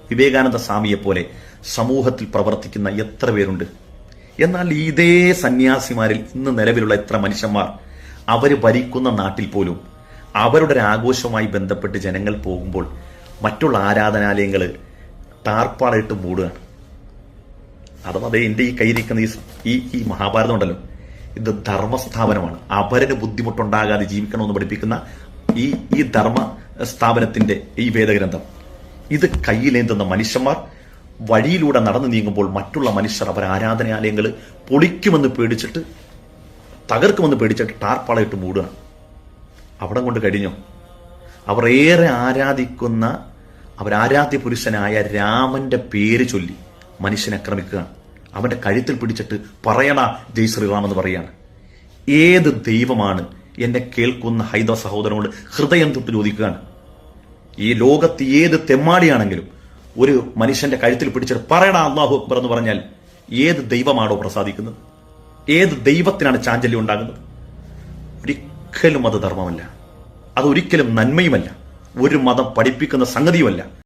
വിവേകാനന്ദ സ്വാമിയെ പോലെ സമൂഹത്തിൽ പ്രവർത്തിക്കുന്ന എത്ര പേരുണ്ട്? എന്നാൽ ഇതേ സന്യാസിമാരിൽ ഇന്ന് നിലവിലുള്ള എത്ര മനുഷ്യന്മാർ അവർ ഭരിക്കുന്ന നാട്ടിൽ പോലും അവരുടെ ഒരു ആഘോഷവുമായി ബന്ധപ്പെട്ട് ജനങ്ങൾ പോകുമ്പോൾ മറ്റുള്ള ആരാധനാലയങ്ങൾ ടാർപ്പാളിട്ട് മൂടുകയാണ്. അഥവാ അതേ എൻ്റെ ഈ കയ്യിരിക്കുന്ന ഈ മഹാഭാരതം ഉണ്ടല്ലോ, ഇത് ധർമ്മസ്ഥാപനമാണ്. അവരന് ബുദ്ധിമുട്ടുണ്ടാകാതെ ജീവിക്കണമെന്ന് പഠിപ്പിക്കുന്ന ഈ ധർമ്മ സ്ഥാപനത്തിന്റെ ഈ വേദഗ്രന്ഥം ഇത് കയ്യിലേന്തുന്ന മനുഷ്യന്മാർ വഴിയിലൂടെ നടന്നു നീങ്ങുമ്പോൾ മറ്റുള്ള മനുഷ്യർ അവർ ആരാധനാലയങ്ങൾ പൊളിക്കുമെന്ന് പേടിച്ചിട്ട് തകർക്കുമെന്ന് പേടിച്ചിട്ട് ടാർപ്പാളയിട്ട് മൂടുകയാണ്. അവിടെ കൊണ്ട് കഴിഞ്ഞോ? അവർ ഏറെ ആരാധിക്കുന്ന അവരാരാധ്യ പുരുഷനായ രാമന്റെ പേര് ചൊല്ലി മനുഷ്യനെ ആക്രമിക്കുകയാണ്. അവന്റെ കഴുത്തിൽ പിടിച്ചിട്ട് പറയണ ജയ് ശ്രീറാം എന്ന് പറയാണ്. ഏത് ദൈവമാണ് എന്നെ കേൾക്കുന്ന ഹൈന്ദവ സഹോദരനോട് ഹൃദയം തൊട്ട് ചോദിക്കുകയാണ്. ഈ ലോകത്ത് ഏത് തെമ്മാടിയാണെങ്കിലും ഒരു മനുഷ്യന്റെ കഴുത്തിൽ പിടിച്ചിട്ട് പറയണ അല്ലാഹു അക്ബർ എന്ന് പറഞ്ഞാൽ ഏത് ദൈവമാണോ പ്രസാദിക്കുന്നത്? ഏത് ദൈവത്തിനാണ് ചാഞ്ചല്യം ഉണ്ടാകുന്നത്? ഒരിക്കലും അത് ധർമ്മമല്ല, അതൊരിക്കലും നന്മയുമല്ല, ഒരു മതം പഠിപ്പിക്കുന്ന സംഗതിയുമല്ല.